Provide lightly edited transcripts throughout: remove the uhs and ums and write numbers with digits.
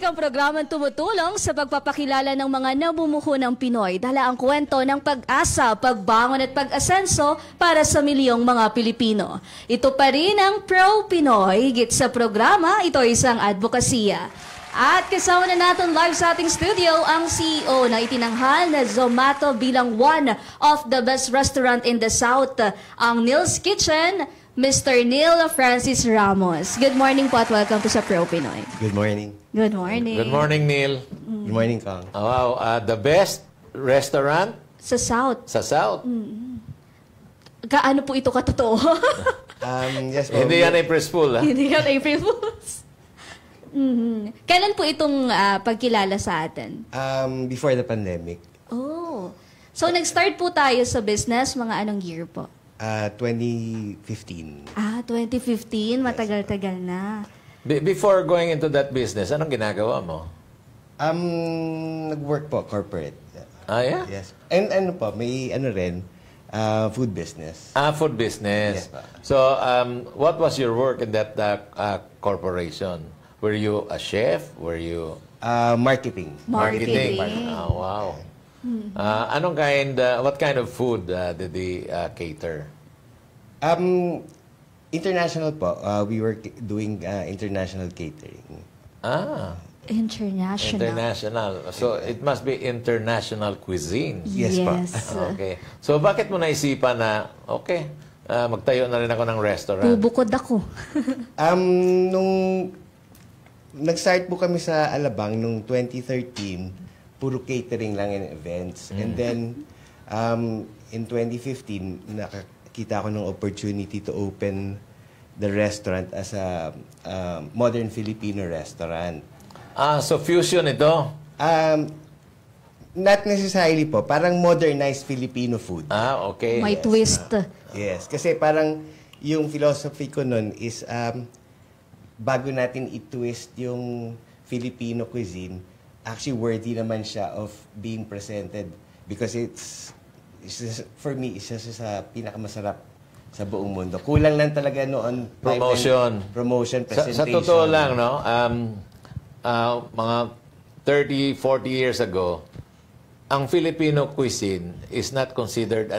Ang programang tumutulong sa pagpapakilala ng mga namumuho ng Pinoy, dala ang kwento ng pag-asa, pagbangon at pag-asenso para sa milyong mga Pilipino. Ito pa rin ang Pro Pinoy. Higit sa programa, ito ay isang advokasya. At kasama na natin live sa ating studio ang CEO na itinanghal na Zomato bilang one of the best restaurant in the South, ang Neil's Kitchen, Mr. Neil Francis Ramos. Good morning po at welcome to sa Pro Pinoy. Good morning. Good morning. Good morning, Neil. Good morning, Kang. Wow, the best restaurant Sa South. sa South. Gaano po ito katotoo? Yes, po. Hindi yan April Fool, ha? Hindi ka April Fools. Kailan po itong pagkilala sa atin? Before the pandemic, Oh. So, nag-start po tayo sa business, mga anong year po? 2015. 2015. Matagal-tagal na. Before going into that business, anong ginagawa mo? Nag-work po, corporate. Ah, yeah? Yes. And ano po, may ano rin, food business. Food business. Yes, pa. So, what was your work in that corporation? Were you a chef? Were you Marketing. Marketing. Oh, wow. What kind of food did they cater? International po. We were doing international catering. International. International. So, it must be international cuisine. Yes, po. Okay. So, bakit mo naisipan na, okay, magtayo na rin ako ng restaurant? Bubukod ako. Nung nag-start po kami sa Alabang nung 2013, puro catering lang and events. And then, in 2015, nakakita ko ng opportunity to open the restaurant as a modern Filipino restaurant. So fusion ito? Not necessarily po. Parang modernized Filipino food. Okay. May twist. Yes. Kasi parang yung philosophy ko nun is bago natin i-twist yung Filipino cuisine, actually worthy naman siya of being presented because it's for me, isa sa pinakamasarap sa buong mundo. Kulang lang talaga noon. Promotion, presentation. Sa totoo lang, no? Mga 30, 40 years ago, ang Filipino cuisine is not considered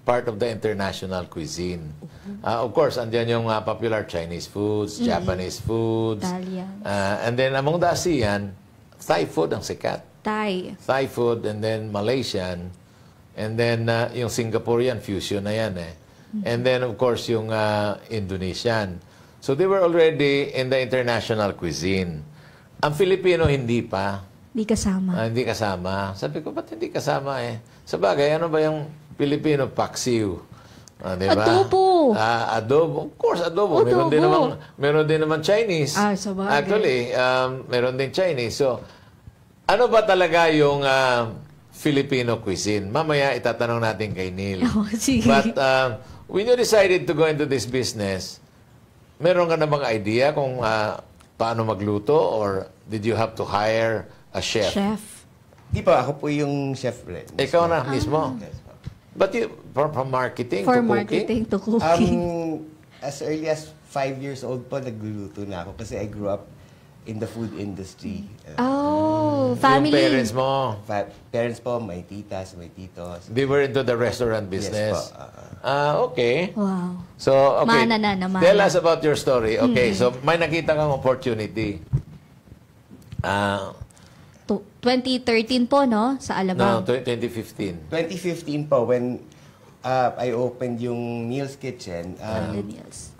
part of the international cuisine. Of course, andyan yung popular Chinese foods, Japanese foods. Italian. And then among the ASEAN, Thai food ang sikat. Thai food, and then Malaysian, and then yung Singaporean fusion na yan eh. And then of course yung Indonesian. So they were already in the international cuisine. Ang Filipino hindi pa. Di kasama. Hindi kasama. Sabi ko, ba't hindi kasama eh? Sa bagay, ano ba yung Filipino paksiw? Diba? Adobo. Adobo. Of course, adobo. Meron din naman Chinese. Sa bagay. Actually, meron din Chinese. So, ano ba talaga yung Filipino cuisine? Mamaya itatanong natin kay Neil. Sige. But when you decided to go into this business, meron ka na bang idea kung paano magluto or did you have to hire a chef? Di po, ako po yung chef rin. Ikaw na mismo? Yes, po. But from marketing For to marketing cooking? to cooking. As early as 5 years old po, nagluluto na ako kasi I grew up in the food industry. Family. Yung parents mo, Parents po, may titas, may titos. they were into the restaurant business? Yes po. Okay. Wow. So, okay. Mana na naman. Tell us about your story. Okay, so may nakita kang opportunity. 2013 po, no? Sa Alabang. No, 2015. 2015 po, when I opened yung Neil's Kitchen,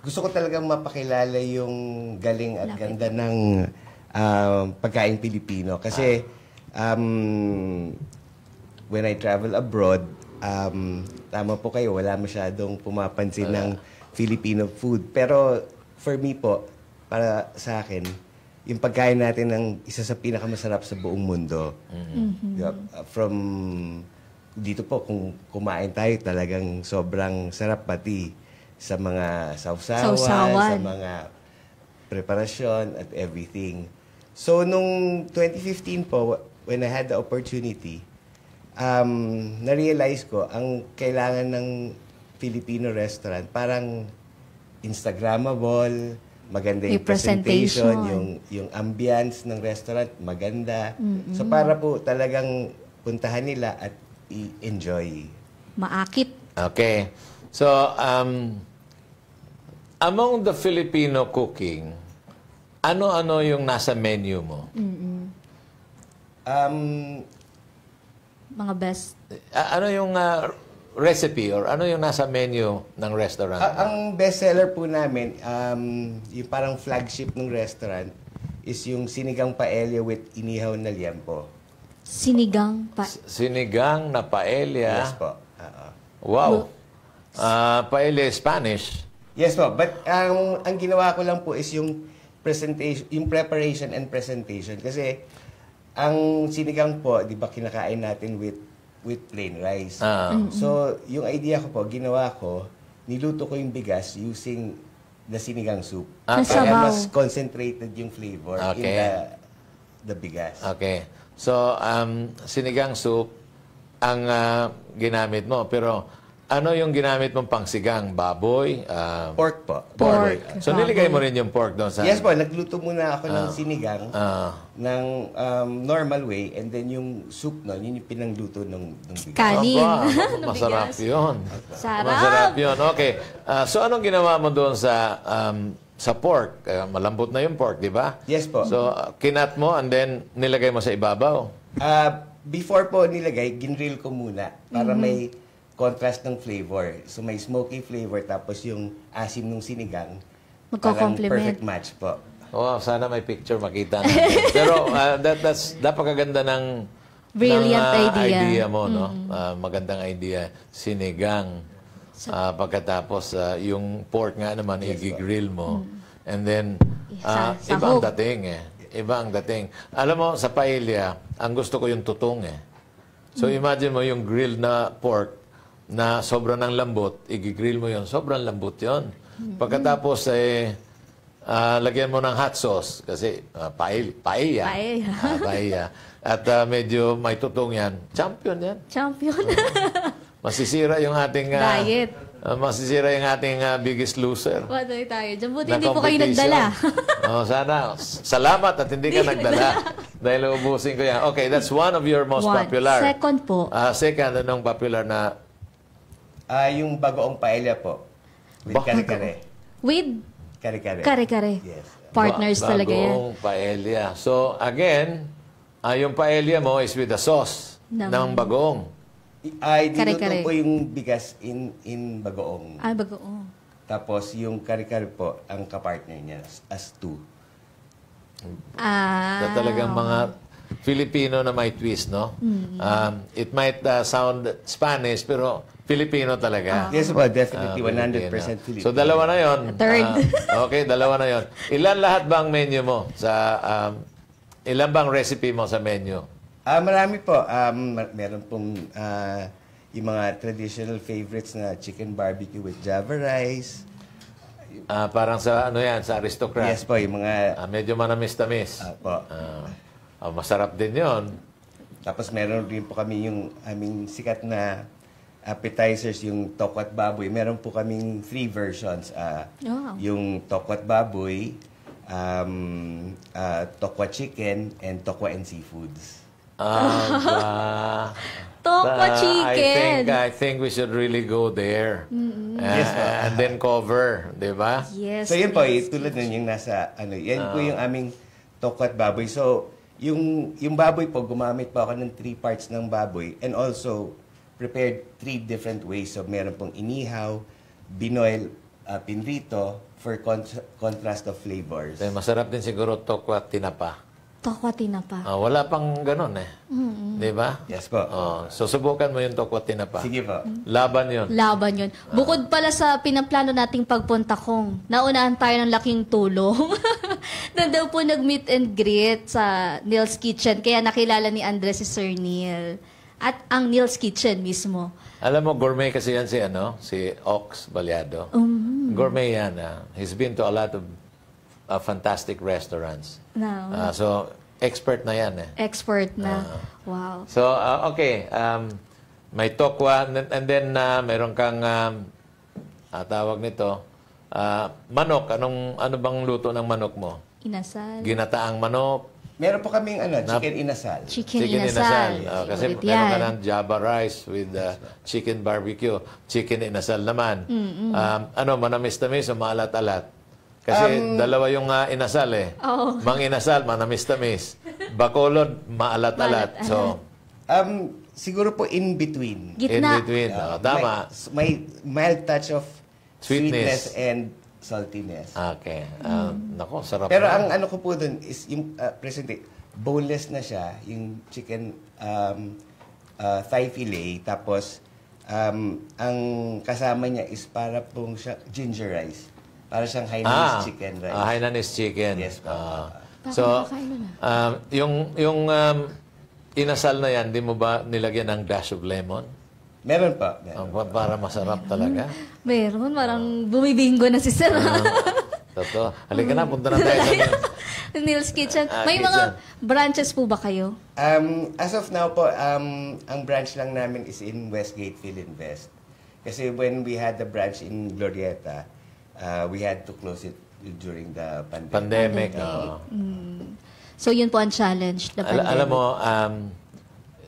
gusto ko talagang mapakilala yung galing at ganda ng pagkain Pilipino. Kasi when I travel abroad, tama po kayo, wala masyadong pumapansin ng Filipino food. Pero for me po, para sa akin, yung pagkain natin ng isa sa pinakamasarap sa buong mundo. From dito po, kung kumain tayo, talagang sobrang sarap pati sa mga sausawan, sa mga preparasyon at everything. So, nung 2015 po, when I had the opportunity, na-realize ko, ang kailangan ng Filipino restaurant, parang Instagrammable, maganda May yung presentation, presentation. yung ambience ng restaurant, maganda. So para po talagang puntahan nila at i-enjoy. Maakit. Okay. So, among the Filipino cooking, ano-ano yung nasa menu mo? Mga best. Ano yung recipe or ano yung nasa menu ng restaurant? Ang bestseller po namin, yung parang flagship ng restaurant, is yung sinigang paella with inihaw na liempo. Sinigang pa. Sinigang na paella. Yes po. Oo. Wow. Paella is Spanish. Yes po, but ang ginawa ko lang po is yung presentation, yung preparation and presentation. Kasi ang sinigang po, di ba kinakain natin with plain rice. So, yung idea ko po, ginawa ko, niluto ko yung bigas using the sinigang soup. Na Kaya sabaw. mas concentrated yung flavor in the bigas. Okay. So, sinigang soup ang ginamit mo. Pero, ano yung ginamit mong pangsigang? Baboy? Pork po. Pork. So, niligay mo rin yung pork doon sa... Yes po, nagluto muna ako ng sinigang ng normal way, and then yung soup nun, yun yung pinangluto ng bigas. Kanin. Aba, Ng masarap bigas. yun. Sarap. Masarap yun. Okay. So, anong ginawa mo doon sa pork? Malambot na yung pork, di ba? Yes po. So, kinat mo and then nilagay mo sa ibabaw. Before po nilagay, ginrill ko muna para may contrast ng flavor. So may smoky flavor, tapos yung asim ng sinigang. Parang Magko-complement. perfect match po. Wow, sana may picture makita natin. Pero that's napakaganda ng Brilliant idea idea. mo, no? Magandang idea. Sinigang. Pagkatapos, yung pork nga naman, i-grill mo. And then, iba ang Sahog. dating eh. Iba ang dating. Alam mo, sa paella, ang gusto ko yung tutong eh. So, imagine mo yung grilled na pork na sobrang ng lambot, i-grill mo yon, sobrang lambot yon. Pagkatapos, lagyan mo ng hot sauce kasi paella. Paella. Paella. At medyo may tutong yan. Champion yan. Champion. Masisira yung ating... Diet. Masisira yung ating biggest loser. Watoy tayo. Diyan buti na hindi po kayo competition. nagdala. Sana. Salamat at hindi ka nagdala. Dahil ubusin ko yan. Okay, that's one of your most popular. Second po. Second, anong popular na... Yung bagoong paella po. With kare-kare. With Kare-kare. kare-kare. Yes. Partners talaga yan. Bagoong paella. So, again, yung paella mo is with the sauce ng bagoong. Dinuto Kare-kare. po yung bigas in bagoong. Ay, bagoong. Tapos yung kare-kare po, ang kapartner niya as two. Na talagang mga Filipino na may twist, no? It might sound Spanish, pero Filipino talaga. Yes po, definitely 100% Filipino. So, dalawa na yon. Third. Okay, dalawa na yon. Ilan lahat ba ang menu mo? Ilan bang recipe mo sa menu? Marami po. Meron pong yung mga traditional favorites na chicken barbecue with java rice. Parang sa ano yan, sa aristocrat. Yes po, yung mga... Medyo manamis-tamis. po. Masarap din yon. Tapos meron rin po kami yung aming sikat na appetizers, yung tokwat baboy. Meron po kaming 3 versions. Wow. Yung tokwat baboy, tokwa chicken, and tokwa and seafoods. Tokwa chicken. I think we should really go there. And then cover, di ba? Yes. So yun po, tulad nun yung nasa, yan po yung aming tokwat baboy. So, yung baboy po, gumamit po ako ng 3 parts ng baboy, and also prepared 3 different ways. So, meron pong inihaw, binoil, pinrito, for contrast of flavors. Masarap din siguro tokwa tinapa. Tokwa tinapa. Wala pang ganun eh. Di ba? Yes po. So, subukan mo yung tokwa tinapa. Sige po. Laban yun. Laban yun. Bukod pala sa pinaplano nating pagpunta kong, naunahan tayo ng laking tulong. Na daw po nag-meet and greet sa Neil's Kitchen. Kaya nakilala ni Andres si Sir Neil. At ang Neil's Kitchen mismo. Alam mo, gourmet kasi yan si Ox Baliado. Gourmet yan. He's been to a lot of fantastic restaurants. No. So, expert na yan eh. Expert na. Wow. So, okay. May tokwa and then meron kang tawag nito, Manok, ano bang luto ng manok mo? Inasal. Ginataang manok, Meron po kaming chicken inasal. Chicken chicken inasal. inasal. Kasi Ulit meron ka yan. ng Java rice with chicken barbecue. Chicken inasal naman. Manamis-tamis o maalat-alat? Kasi dalawa yung inasal eh. Oo. Mang inasal, manamis-tamis. Bacolod, maalat-alat. So, Siguro po in between. in Gitna. between. Tama. May mild touch of Sweetness. sweetness and saltiness. Okay. Nako, sarap. Pero na. ang ano ko po dun is yung presente, boneless na siya, yung chicken thigh fillet, tapos ang kasama niya is para pong siya ginger rice. Para siyang Hainanese chicken rice. Hainanese chicken. Yes, po. So, yung inasal na yan, di mo ba nilagyan ng dash of lemon? Meron pa. Meron. Para masarap talaga. Meron, parang bumibingo na si Sir. Totoo. Halika na, punta na tayo sa Neil's Kitchen. May kitchen. mga branches po ba kayo? As of now po, ang branch lang namin is in Westgate Philinvest. Kasi when we had the branch in Glorieta, we had to close it during the pandemic. pandemic. oo. So, yun po ang challenge. The Alam pandemic. mo,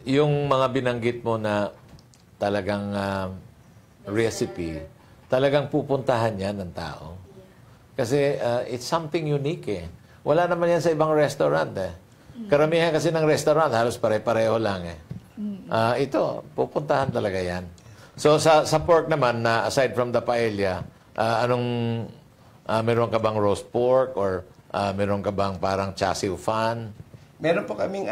yung mga binanggit mo na talagang recipe, talagang pupuntahan yan ng tao. Kasi it's something unique eh. Wala naman yan sa ibang restaurant eh. Karamihan kasi ng restaurant, halos pare-pareho lang eh. Ito, pupuntahan talaga yan. So sa pork naman, na aside from the paella, meron ka bang roast pork or meron ka bang parang chasiu fan? Meron po kaming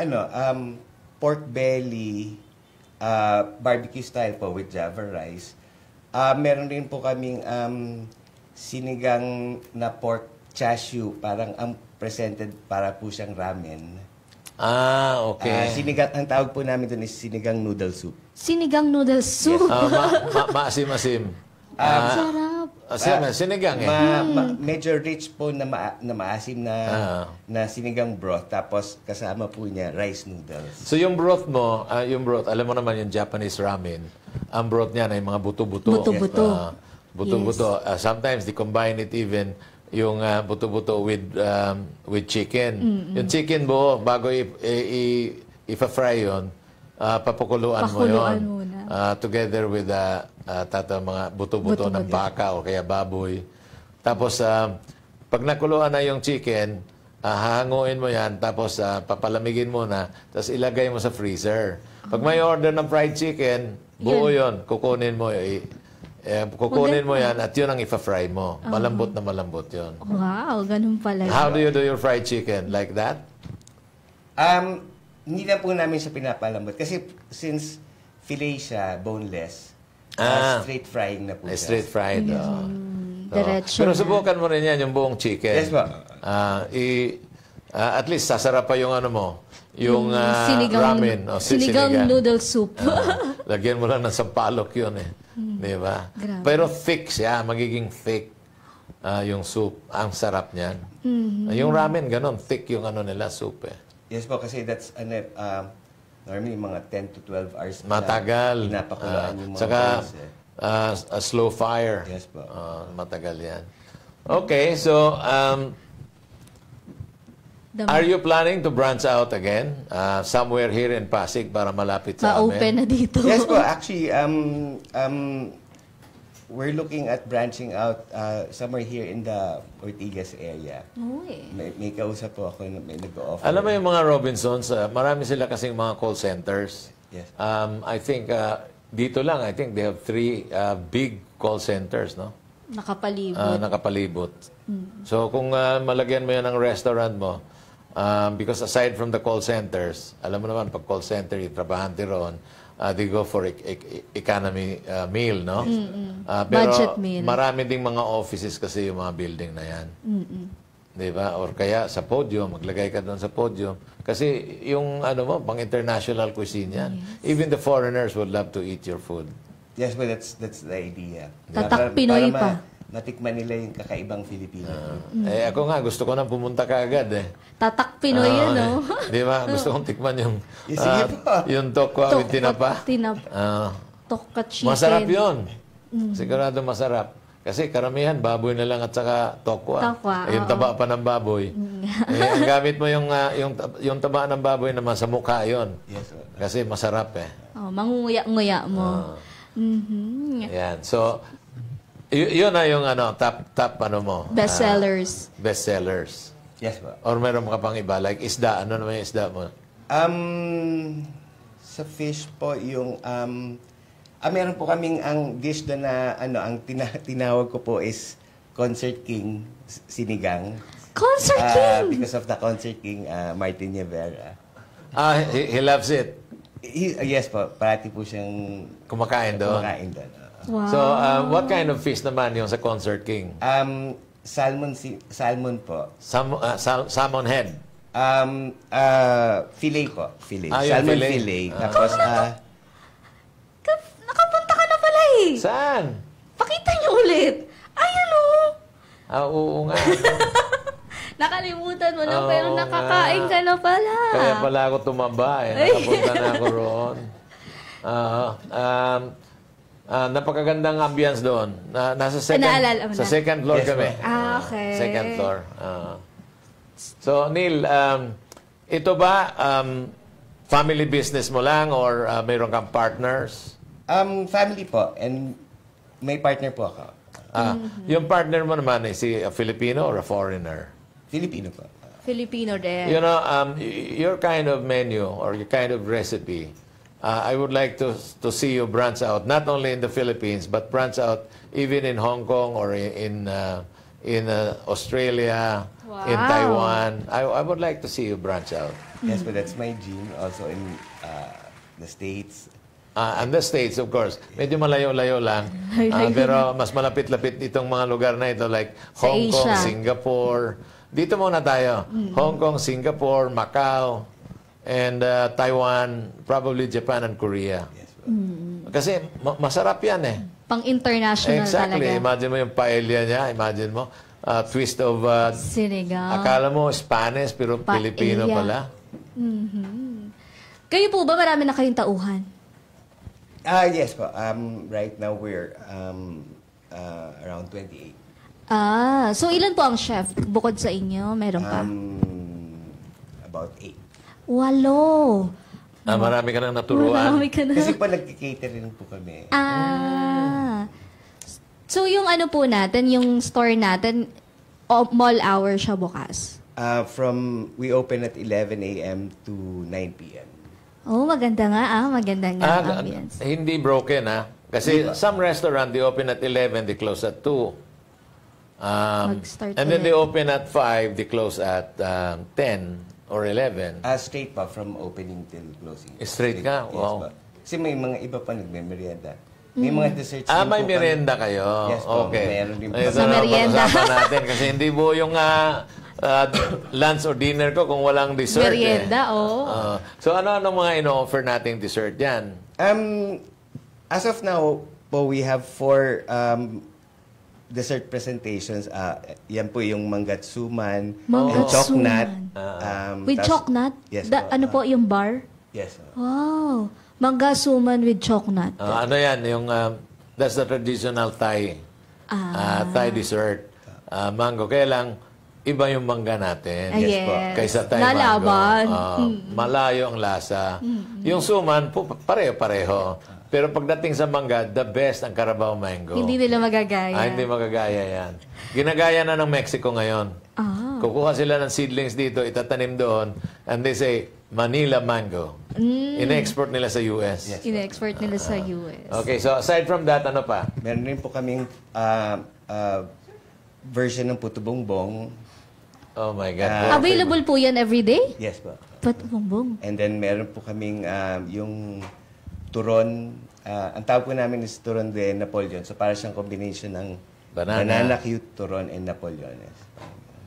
pork belly, barbecue style po with Java rice. Meron din po kaming sinigang na pork chashu, parang ang presented para po siyang ramen. Okay. Sinigang, ang tawag po namin doon is sinigang noodle soup. Sinigang noodle soup. Maasim-asim. Sarap. Sinigang eh. Medyo rich po na maasim na sinigang broth, tapos kasama po niya rice noodles. So yung broth mo, alam mo naman yung Japanese ramen, ang broth niya ay mga buto-buto. Buto-buto. Buto-buto. Sometimes they combine it even yung buto-buto with chicken. Yung chicken buo, bago ipa-fry yun, papakuluan mo Pakuluan yun. muna. Together with mga buto-buto ng baka o kaya baboy. Tapos, pag nakuluan na yung chicken, hahanguin mo yan, tapos papalamigin mo na, tapos ilagay mo sa freezer. Pag may order ng fried chicken, buo yun. Kukunin mo yan at yun ang ipa-fry mo. Malambot na malambot yun. Wow, ganun pala. How do you do your fried chicken? Like that? Hindi na po namin siya pinapalambot. Kasi since fillet siya, boneless, straight frying na po siya. Straight fried. Diretso Pero na. subukan mo rin yan, yung buong chicken. Yes po. At least sasarap pa yung yung ramen. O, sinigang noodle soup. Lagyan mo lang ng sampalok yun eh. Di ba? Grabe. Pero thick siya, magiging thick yung soup. Ang sarap niyan. Yung ramen, ganon. Thick yung nila, soup eh. Yes po, kasi that's normally mga 10 to 12 hours. Matagal. Pinapakulaan yung mga Saka, rice, eh. a slow fire. Yes po. Matagal yan. Okay, so, are you planning to branch out again? Somewhere here in Pasig para malapit sa amin? Ma-open na dito. Yes po, actually, we're looking at branching out somewhere here in the Ortigas area. Uy. May kausap po ako na may nag-offer. Alam mo yung mga Robinsons, marami sila kasing mga call centers. Yes. I think dito lang, I think they have 3 big call centers, no? Nakapalibot. Nakapalibot. So kung malagyan mo yan ng restaurant mo, because aside from the call centers, alam mo naman, pag call center, yung trabahante roon, they go for economy meal, no? Pero Budget meal. marami ding mga offices kasi yung mga building na yan. Di ba? Or kaya sa podium, maglagay ka doon sa podium. Kasi yung pang international cuisine yan. Even the foreigners would love to eat your food. Yes, but that's the idea. Tatak Pinoy pa. Matikman nila yung kakaibang Filipino. Ako nga, gusto ko nang pumunta kaagad eh. Tatak Pinoy yan, no? Di ba? Gusto kong tikman yung Sige po. yung tokwa with tinapa. Tokwa chicken. Masarap yun. Sigurado masarap. Kasi karamihan, baboy na lang at saka tokwa. Tokwa, Yung oo. taba pa ng baboy. Ang gamit mo yung taba ng baboy naman sa mukha yon. Yes, po. Kasi masarap eh. Oh, mangunguya-nguya mo. Mhm. Yan. So, yun na yung top ano mo. Best sellers. Best sellers. Yes, po. Or meron ka pang iba, like isda. Ano naman yung isda mo? Sa fish po, yung... meron po kaming ang dish doon na ang tinawag ko po is Concert King sinigang. Concert King! Because of the Concert King, Martin Rivera. He loves it. Yes po, parati po siyang Kumakain doon. kumakain doon. Wow. So, what kind of fish naman yung sa Concert King? Salmon po. Salmon head. Fillet po. Fillet. Yung Salmon fillet. fillet. Tapos, Nakapunta ka na pala eh. Saan? Pakita niyo ulit. Ayan o. Oo nga. Nakalimutan mo na, Oo pero nga. nakakain ka na pala. Kaya pala ako tumaba eh. Nakapunta na ako roon. Napakagandang ambience doon. Nasa Naalala mo sa na. second floor Yes, kami. Ah, okay. Second floor. So, Neil, ito ba family business mo lang or mayroon kang partners? family po. And may partner po ako. Yung partner mo naman is a Filipino or a foreigner? Filipino po. Filipino din. You know, your kind of menu or your kind of recipe, I would like to see you branch out, not only in the Philippines, but branch out even in Hong Kong or in Australia, in Wow. Taiwan. I would like to see you branch out. Yes, but that's my dream. Also in the States. And the States, of course, medyo malayo-layo lang. Pero mas malapit-lapit itong mga lugar na ito like Sa Hong Kong, Asia. Singapore. Dito muna tayo. Hong Kong, Singapore, Macau, and Taiwan, probably Japan and Korea. Yes, po. Kasi masarap yan eh. Pang-international Exactly. talaga. Imagine mo yung paella niya. Imagine mo. Twist of... Sinigang. akala mo Spanish pero Filipino Paella. pala. Kayo po ba marami na kayong tauhan? Yes po. Right now we're around 28. So ilan po ang chef bukod sa inyo? Meron pa? About 8. 8. Marami ka nang naturuan. Marami ka na. Kasi po nagkikatering po kami. So yung ano po natin, yung store natin, mall hour siya bukas. We open at 11 a.m. to 9 p.m. Oh, maganda nga maganda nga ang ambience. Hindi broken Kasi some restaurant, they open at 11, they close at 2. Mag-start And then ulit. they open at 5, they close at 10 or 11. Straight pa from opening till closing. Straight ka? Yes, Wow. pa. Kasi may mga iba pa nagme-merienda. May mga desserts din May po merienda kami. kayo. Yes po, Okay. meron din po. Ito Sa na merienda. pag-usapan natin kasi hindi po yung lunch or dinner ko kung walang dessert. Merienda, So ano mga ino-offer nating dessert yan? As of now po, we have 4 dessert presentations. Yan po yung manggatsuman, and Manggatsuman. choknat. With tas- choknat? Yes Ano po yung bar? Yes po. Wow. Manggasuman with choknat. Ano yan? Yung, that's the traditional Thai. Thai dessert. Mango. Kaya lang, iba yung mangga natin. Yes po. Kaysa Thai Lalaban. mango. Malayo ang lasa. Yung suman, pareho-pareho. Pero pagdating sa mangga, the best ang Carabao Mango. Hindi nila magagaya. Hindi magagaya yan. Ginagaya na ng Mexico ngayon. Kukuha sila ng seedlings dito, itatanim doon, and they say, Manila Mango. Ine-export nila sa US. Yes. In-export nila sa US. Okay, so aside from that, ano pa? Meron rin po kaming version ng puto bongbong. Oh my God. Available po yan everyday? Yes po. Patubong. And then meron po kaming yung turon. Ang tawag po namin is turon de Napoleon. So para siyang combination ng banana cute, turon, and Napoleones.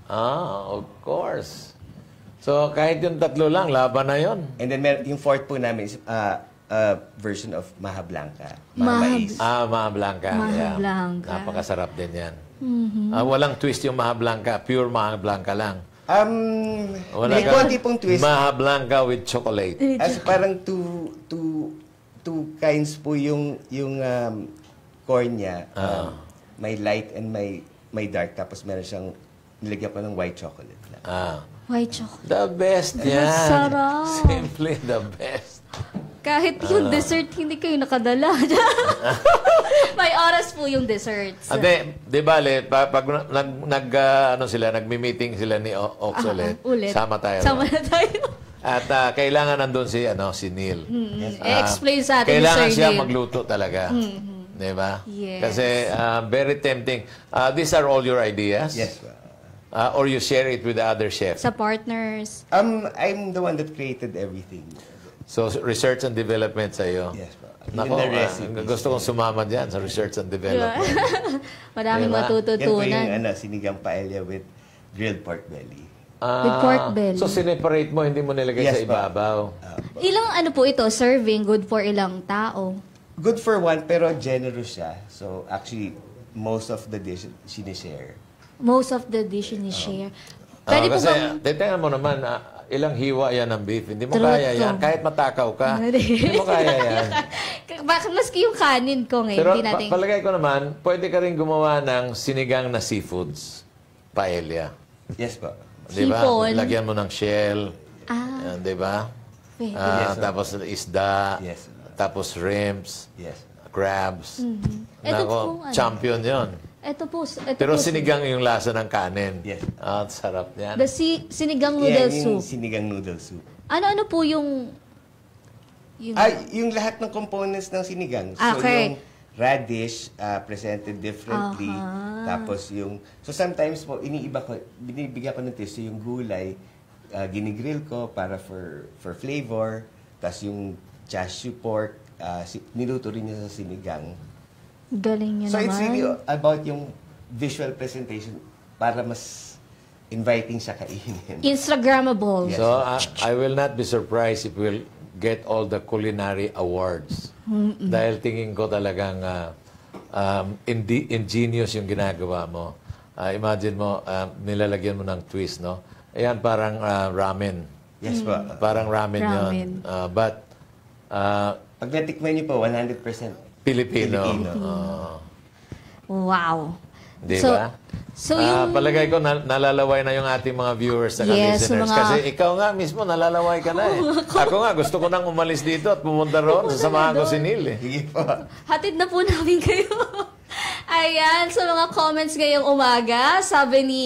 Of course. So kahit yung tatlo lang, laban na yon. And then yung fourth po namin is version of Maha Blanca. Maha- Mais. Maha Blanca. Maha Yeah. Blanca. Napakasarap din yan. Walang twist yung Maha Blanca. Pure Maha Blanca lang. May konti pong twist. Maha Blanca with chocolate. As parang two kinds po yung corn niya. may light and may dark. Tapos meron siyang, nilagyan ko ng white chocolate. White chocolate. The best yan. Sarap. Simply the best. Kahit yung dessert, hindi kayo nakadala. May oras po yung desserts. Ate, di bale, pag nagmi-meeting sila ni Ox ulit, sama tayo. Sama na tayo. At kailangan nandun si Neil. Explain sa atin Kailangan ni Sir siya Neil. magluto talaga. Di ba? Yes. Kasi very tempting. These are all your ideas? Yes. Or you share it with the other chef? Sa partners. I'm the one that created everything. So, research and development sa'yo? Yes, po. Nako, Even the recipes. gusto kong sumama dyan sa research and development. Maraming Diba? Yan po matututunan. yung sinigang paella with grilled pork belly. With pork belly. So, sineparate mo, hindi mo nilagay Yes, sa ibabaw. Ilang po ito, serving, good for ilang tao? Good for one, pero generous siya. So, actually, most of the dish, sinishare. Most of the dish ni-share. Pwede po Kasi, bang... titingnan mo naman, ilang hiwa yan ng beef. Hindi mo True kaya to. yan. Kahit matakaw ka, hindi mo kaya yan. Bakit maski yung kanin ko ngayon, Pero hindi natin... palagay ko naman, pwede ka rin gumawa ng sinigang na seafoods. Paella. Yes po. Di ba? Hipon. Lagyan mo ng shell. Ah. Di ba? Pwede. Yes, sir. Tapos isda. Yes. Tapos shrimps. Yes. Crabs. Ito Nako, pong ano. champion yon. Ito po. Pero sinigang yung lasa ng kanin. Yes. Sarap yan. The sinigang noodle Yung soup. sinigang noodle soup. Ano po yung... Yung lahat ng components ng sinigang. So, Okay. yung radish, presented differently. Tapos yung... So, sometimes po, binibigyan ko ng twist. So, yung gulay, ginigrill ko para for flavor. Tapos yung chashu pork, niluto rin niya sa sinigang. Galing niya So, naman. it's really about yung visual presentation para mas inviting siya kainin. Instagrammable. Yes. So, I will not be surprised if we'll get all the culinary awards. Dahil tingin ko talagang ingenious yung ginagawa mo. Imagine mo, nilalagyan mo ng twist, no? Ayan, parang ramen. Yes po. Parang ramen yun. Ramen. But, Pag natikman niyo po, 100% Filipino. Wow. Di So- ba? so yung- palagay ko nalalaway na yung ating mga viewers at Yes, listeners. mga- Kasi ikaw nga mismo nalalaway ka na eh. Ako nga gusto ko nang umalis dito at pumunta roon. Sasamahan ko si Neil eh. Sige po. Hatid na po namin kayo. Ayan, sa mga comments ngayong umaga, sabi ni,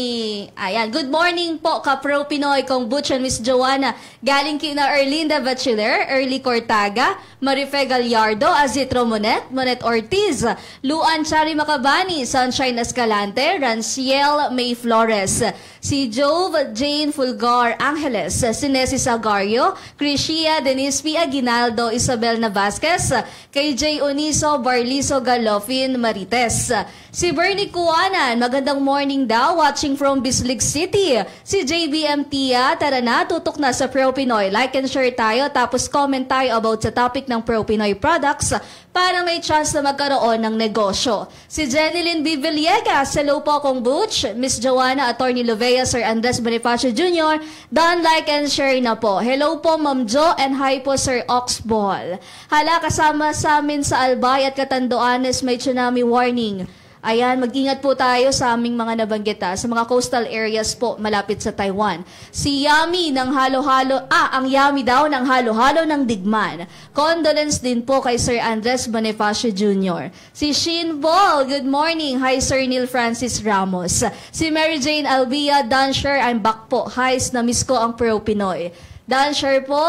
ayan, good morning po, ka-Pro Pinoy, kong Butch and Miss Joanna. Galing kina Erlinda Bachiller, Early Cortaga, Marife Gallardo, Azitro Monet Ortiz, Luan Chari Macabani, Sunshine Escalante, Ranciel May Flores, si Jove Jane Fulgar Angeles, si Nessie Sagario, Crisia Denise P. Aguinaldo, Isabel Navasquez, kay J. Uniso Barliso Galofin Marites, si Bernie Kuanan, magandang morning daw, watching from Bislig City, si JBM Tia, tara na, tutok na sa Pro Pinoy, like and share tayo, tapos comment tayo about sa topic ng Pro Pinoy products para may chance na magkaroon ng negosyo. Si Jenilyn B. Villegas, hello po akong Butch, Miss Joanna, Attorney Lovea, Sir Andres Bonifacio Jr., done like and share na po. Hello po Ma'am Jo and hi po Sir Oxball. Hala, kasama sa amin sa Albay at Catanduanes may tsunami warning. Ayan, mag-ingat po tayo sa aming mga nabanggit sa mga coastal areas po malapit sa Taiwan. Si Yami ng halo-halo, ang Yami daw ng halo-halo ng Digman. Condolence din po kay Sir Andres Bonifacio Jr. Si Shin Ball, good morning. Hi Sir Neil Francis Ramos. Si Mary Jane Albia, Dansher, I'm back po. Hi, na-miss ko ang Pro Pinoy. Dansher po,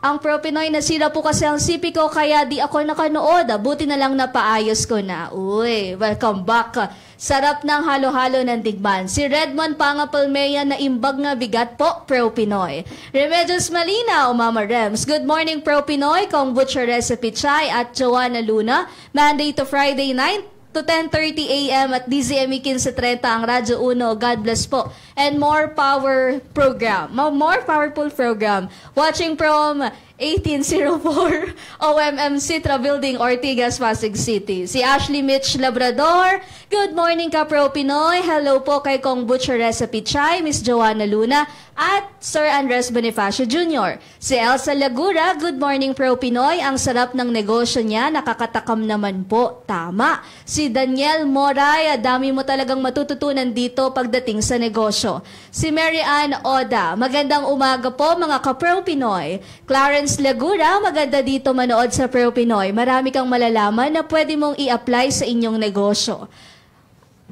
ang Pro Pinoy, nasira po kasi ang CP ko kaya di ako nakanood. Buti na lang napaayos ko na. Uy, welcome back. Sarap ng halo-halo ng Digman. Si Redmond Pangapalmea na imbag nga bigat po, Pro Pinoy. Remedios Malina, Mama Rems. Good morning, Pro Pinoy. Kong Butcher Recipe Chai at Joanna Luna. Monday to Friday night to 10:30 a.m. at DZME 15:30 ang Radyo Uno. God bless po. And more power program. More powerful program. Watching from 1804 OMM Citra Building, Ortigas, Pasig City. Si Ashley Mitch Labrador. Good morning ka, Pro Pinoy. Hello po kay Kong Butcher Recipe Chai, Miss Joanna Luna. at Sir Andres Bonifacio Jr. Si Elsa Lagura, good morning Pro Pinoy, ang sarap ng negosyo niya, nakakatakam naman po. Tama. Si Daniel Moray, dami mo talagang matututunan dito pagdating sa negosyo. Si Mary Ann Oda, magandang umaga po mga ka-Pro Pinoy. Clarence Lagura, maganda dito manood sa Pro Pinoy. Marami kang malalaman na pwede mong i-apply sa inyong negosyo.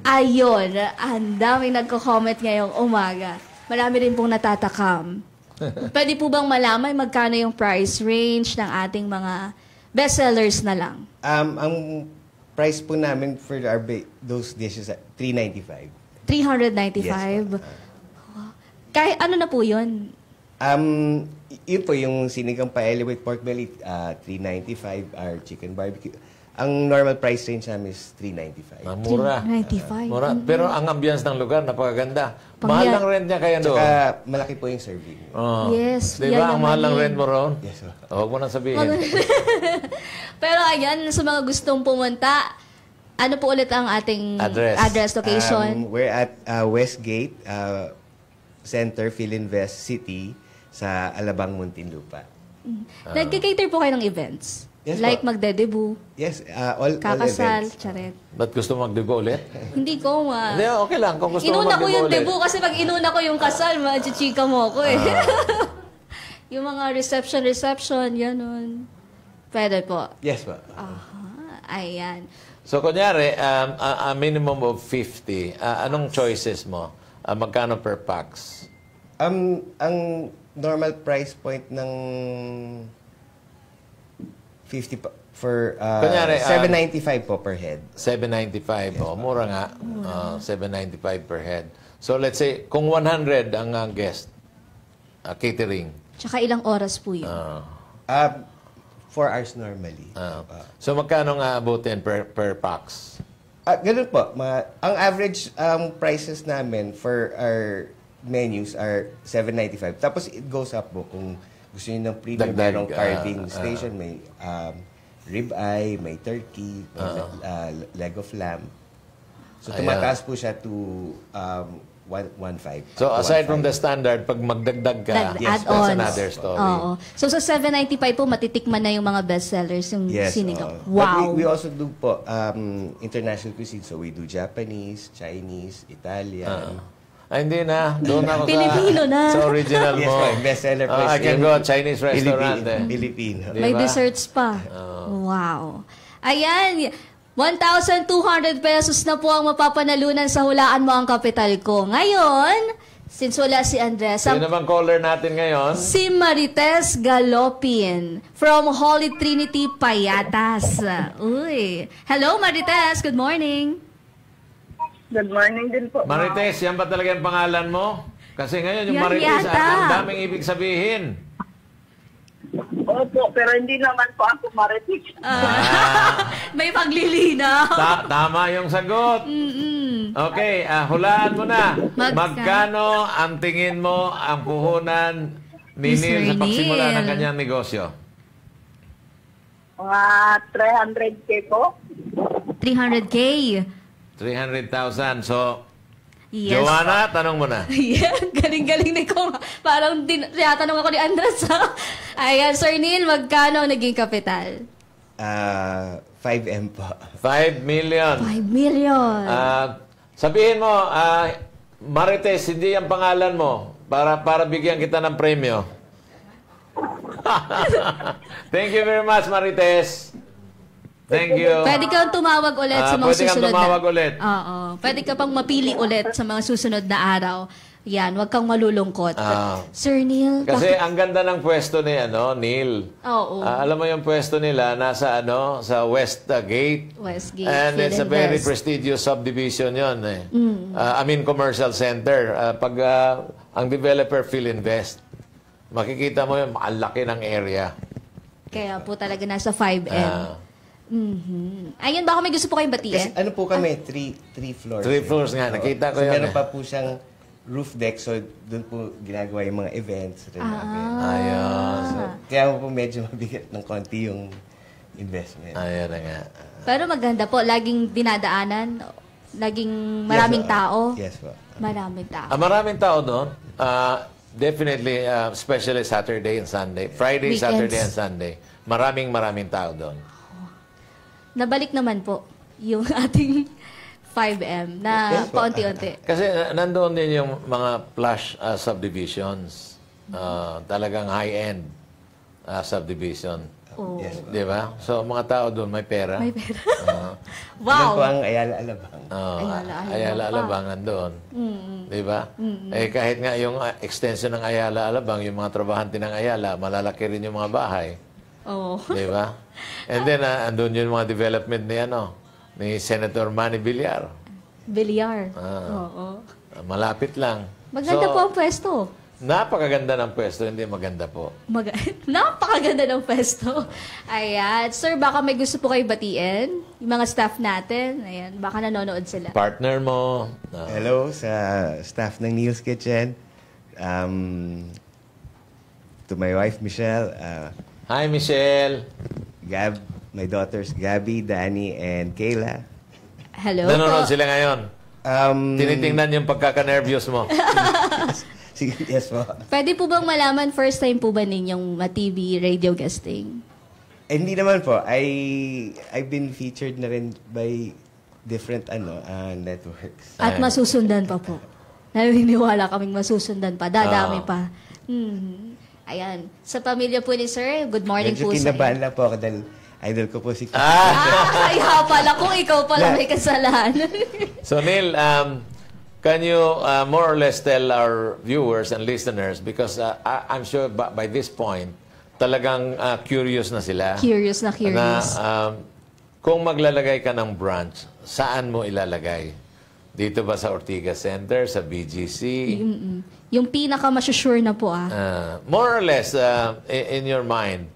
Ayun, ang daming nagko-comment ngayong umaga. Marami rin pong natatakam. Pwede po bang malaman magkano yung price range ng ating mga bestsellers na lang? Ang price po namin for those dishes, $395. $395? Kahit ano na po yun? Yun po, yung sinigang paella with pork belly, $395. Our chicken barbecue. Ang normal price range namin is $395. Mura. $395. Mura. Pero ang ambience ng lugar, napakaganda. Mahal lang rent niya kaya doon. Tsaka malaki po yung serving. Oh. Yes, Di ba? Ang mahal lang yayamanin. rent mo roon? Yes, sir. Huwag mo nang sabihin. Pero ayan, sa mga gustong pumunta, ano po ulit ang ating Address. location? We're at Westgate Center, Philinvest City, sa Alabang, Muntinlupa. Nagka-cater po kayo ng events? Yes, like po. magde-debut, Yes, all kakasal, events. charet. Ba't gusto mag-debo ulit? Hindi ko Hindi, okay lang. Kung gusto mo Inuna ko mag-debo yung ulit. debut kasi pag inuna ko yung kasal, machichika mo ako eh. Yung mga reception, ganun. Pwede po. Yes po. Aha, ayan. So, kunyari, a minimum of 50. Anong choices mo? Magkano per pax? Ang normal price point ng 50 for Kunyari, 795 po per head. 795. Mura nga. 795 per head. So, let's say, kung 100 ang guest, catering. Tsaka ilang oras po yun? 4 hours normally. So, magkano nga abutin per pax? Ganun po. Ang average prices namin for our menus are $795. Tapos it goes up po kung gusto niyo ng premium, Dagdag, merong carving station, may rib-eye, may turkey, may leg of lamb. So tumataas po siya to 115. So, aside from the standard, pag magdagdag ka, Yes, that's add-ons. another story. Oo. So, sa 795 po, matitikman na yung mga bestsellers, yung Yes, sinigang. oo. Wow. But we also do po international cuisine. So we do Japanese, Chinese, Italian. Hindi na. Doon ako Pilipino na. sa original mo. Yes po, bestseller po. I can yung go Chinese restaurant. Filipino. Di May ba? desserts pa. Wow. Ayan. 1,200 pesos na po ang mapapanalunan sa Hulaan Mo ang Kapital Ko. Ngayon, since wala si Andres, Sino bang caller natin ngayon? si Marites Galopin from Holy Trinity, Payatas. Uy. Hello, Marites. Good morning. Good morning din po. Marites, yan ba talaga yung pangalan mo? Kasi ngayon yung Yan Marites, yata. ang daming ibig sabihin. Opo, pero hindi naman po ako marites. May paglilinaw. Tama yung sagot. Okay, hulaan mo na. Magkano ang tingin mo ang puhunan ni Mr. Neil sa pagsimula Neil. ng kanyang negosyo? Mga 300K po. 300K. 300,000. So, Yes. Joanna, tanong mo na. Yeah, galing-galing ni ko. Parang tinatanong ako ni Andres. Ayan, Sir Neil, magkano ang naging kapital? 5M po. 5 million. 5 million. Sabihin mo, Marites, hindi ang pangalan mo para bigyan kita ng premyo. Thank you very much, Marites. Thank you. Pwede kang tumawag ulit sa mga pwede kang susunod tumawag na... ulit. Oo. Pwede ka pang mapili ulit sa mga susunod na araw. Yan, wag kang malulungkot. Sir Neil, Kasi ang ganda ng pwesto ni Neil. Oo. Alam mo yung pwesto nila nasa sa West Gate. Westgate, And it's a very Philinvest. prestigious subdivision 'yon eh. Commercial center. Ang developer Philinvest. Makikita mo yung ang laki ng area. Kaya po talaga nasa 5M. Ayun, baka may gusto po kayong Kasi batiin? ano po kami, three floors. 3 floors nga, nakita ko so, yun meron eh. pa po siyang roof deck, so doon po ginagawa yung mga events rin namin. Ayun. So, kaya po medyo mabigat ng konti yung investment. Ayun na nga. Pero maganda po, laging dinadaanan, laging maraming Yes, po. tao. Yes po. Maraming tao. Maraming tao doon. Definitely, especially Saturday and Sunday. Friday, Weekends. Saturday, and Sunday. Maraming tao doon. Nabalik naman po yung ating 5M na paunti-unti. Kasi nandoon din yung mga plush subdivisions. Talagang high-end subdivision. Oh. Yes. Di ba? So, mga tao doon may pera. May pera. Yan Wow! po ang Ayala Alabang. Ayala Alabang nandoon. Di ba? Eh, kahit nga yung extension ng Ayala Alabang, yung mga trabahante ng Ayala, malalaki rin yung mga bahay. Oh. Di ba? And then, andun yung mga development ni Senator Manny Villar. Bilyar. Oo. Malapit lang. Maganda So, po ang pwesto. Napakaganda ng pwesto, hindi maganda po. Napakaganda ng pwesto. Ayan. Sir, baka may gusto po kayo batiin? Yung mga staff natin. Ayan. Baka nanonood sila. Partner mo. Hello sa staff ng Neil's Kitchen. To my wife, Michelle. Hi, Michelle. My daughters, Gabby, Danny, and Kayla. Hello Nanonood po. sila ngayon. Tinitingnan yung pagkaka-nervyos mo. Sige, yes po. Pwede po bang malaman, first time po ba ninyong ma-TV radio guesting? Hindi naman po. I've been featured na rin by different networks. At masusundan pa po. Naniniwala kaming masusundan pa. Dadami pa. Ayan. Sa pamilya po ni Sir, good morning Medyo po sa kinabahan lang po ako dahil idol ko po si kaya pala kung ikaw pala may kasalanan. So, Neil, can you more or less tell our viewers and listeners, because I'm sure by this point, talagang curious na sila. Curious na curious. Na kung maglalagay ka ng branch, saan mo ilalagay? Dito ba sa Ortigas Center, sa BGC? Yung pinaka masusure na po More or less, in your mind,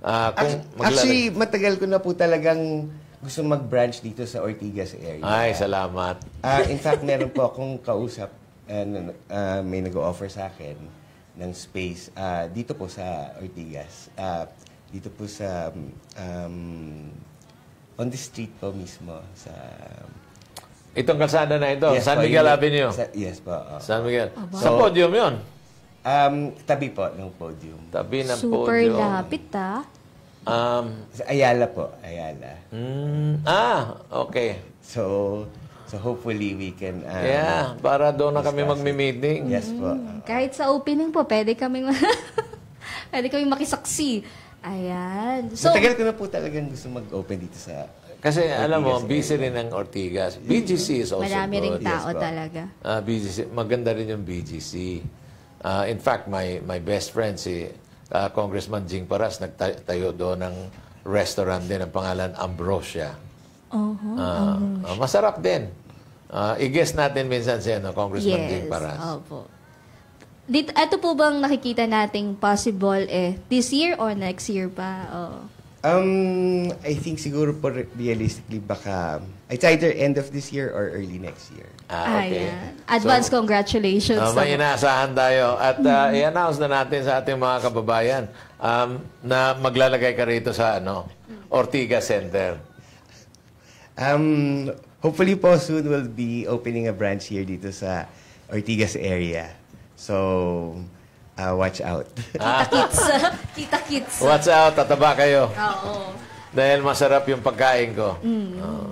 kung Actually, matagal ko na po talagang gusto mag-branch dito sa Ortigas area. Ay, salamat. In fact, meron po akong kausap, may nag-offer sa akin ng space dito po sa Ortigas. Dito po sa, on the street po mismo. Sa, Itong kalsada na ito, Yes San po, Miguel yun- Avenue. Yes po. San Miguel. Sa podium yun. Tabi po ng podium. Tabi ng Super podium. lapit Sa Ayala po, Ayala. Okay. So hopefully we can... Yeah, para doon na kami magmi-meeting. Yes po. Kahit sa opening po, pwede kaming makisaksi. Ayan. So, Matagal ko na po talagang gusto mag-open dito sa... Kasi alam mo, Ortigas busy area. rin ang Ortigas. BGC is also marami ring good. tao Yes po. talaga. BGC, maganda rin yung BGC. In fact, my best friend, si Congressman Jing Paras, nagtayo doon ng restaurant din ang pangalan Ambrosia. Masarap din. I-guess natin minsan siya, Congressman Jing Paras. Opo. Ito po bang nakikita nating possible this year or next year pa? I think siguro po realistically baka it's either end of this year or early next year. Okay. Ayan. Advance congratulations. May inaasahan tayo. At i-announce na natin sa ating mga kababayan na maglalagay ka rito sa Ortigas Center. Hopefully po soon we'll be opening a branch here dito sa Ortigas area. So, watch out. Kita-kits. Kita-kits. Watch out, tataba kayo. Oo. Dahil masarap yung pagkain ko.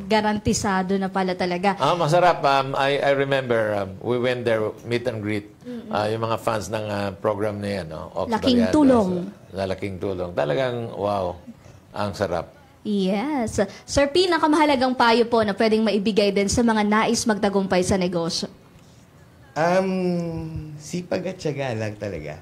Garantisado na pala talaga. Masarap. I remember, we went there, meet and greet. Yung mga fans ng program na yan, Ox Laking Baliados. tulong. Laking tulong. Talagang, wow, ang sarap. Yes. Sir, pinakamahalagang payo po na pwedeng maibigay din sa mga nais magtagumpay sa negosyo. Sipag at tiyaga lang talaga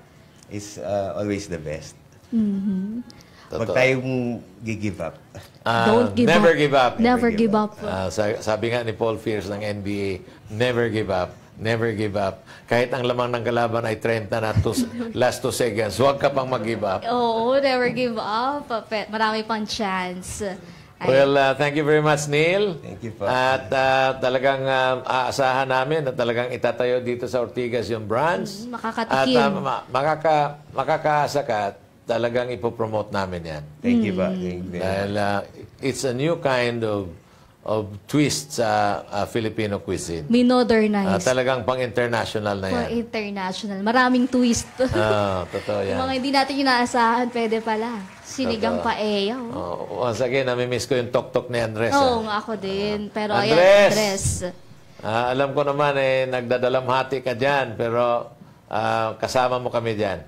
is always the best. Huwag Totoo. tayong give up. Don't give Never up. give up. Never give up. Sabi nga ni Paul Pierce ng NBA, never give up. Never give up. Kahit ang lamang ng kalaban ay 30 na last 2 seconds, huwag ka pang mag-give up. Oo, never give up. Marami pang chance. Well, thank you very much, Neil. Thank you po. At talagang aasahan namin na talagang itatayo dito sa Ortigas yung branch. Makakatikim. At makakaasa ka, talagang ipopromote namin yan. Thank you po. Thank you very much. Dahil it's a new kind twist sa Filipino cuisine. Minodernize. Talagang pang-international na For yan. international. Maraming twist. Totoo yan. Yung mga hindi natin inaasahan, pwede pala. Sinigang paella. Once again, namimiss ko yung tok-tok ni Andres. Oo, nga ako din. Pero Andres! ayan, Andres. Alam ko naman, nagdadalamhati ka dyan, pero kasama mo kami dyan.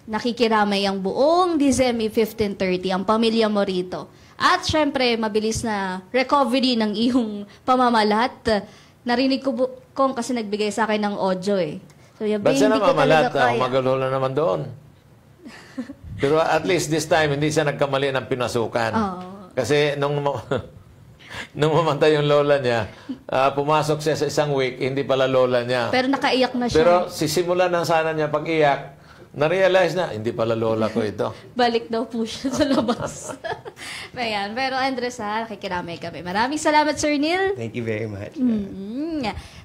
Nakikiramay ang buong December 1530, ang pamilya mo rito. At syempre, mabilis na recovery ng iyong pamamalat. Narinig ko kung kasi nagbigay sa akin ng audio eh. So, Ba't siya hindi ko namamalat? talaga kaya. Magulo na naman doon. Pero at least this time, hindi siya nagkamali ng pinasukan. Kasi nung mamatay yung lola niya, pumasok siya sa isang week, hindi pala lola niya. Pero nakaiyak na siya. Pero sisimulan na sana niya pag-iyak, na-realize na, hindi pala lola ko ito. Balik daw po siya sa labas. Ayan. Pero Andres, nakikiramay kami. Maraming salamat, Sir Neil. Thank you very much.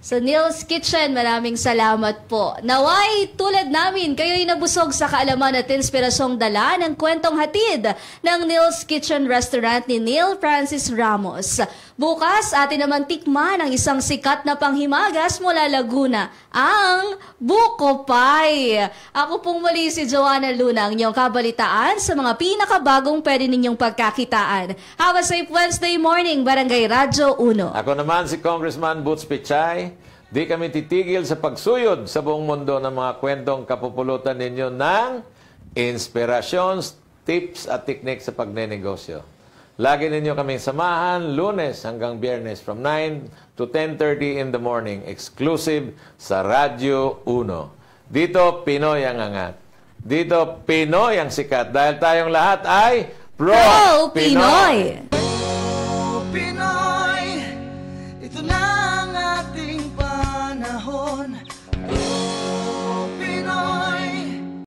Sa Neil's Kitchen, maraming salamat po. Naway, tulad namin, kayo'y nabusog sa kaalaman at inspirasyong dala ng kwentong hatid ng Neil's Kitchen Restaurant ni Neil Francis Ramos. Bukas, atin naman tikman ang isang sikat na panghimagas mula Laguna, ang Buko Pie. Ako pong muli si Joanna Luna, ang inyong kabalitaan sa mga pinakabagong pwede ninyong pagkakitaan. Have a safe Wednesday morning, Barangay Radyo 1. Ako naman si Congressman Boots Pichay. Di kami titigil sa pagsuyod sa buong mundo ng mga kwentong kapupulutan ninyo ng inspirasyon, tips at technique sa pagnenegosyo. Lagi ninyo kaming samahan Lunes hanggang Biyernes from 9 to 10:30 in the morning, exclusive sa Radyo 1. Dito, Pinoy ang angat. Dito, Pinoy ang sikat dahil tayong lahat ay Pro-Pinoy!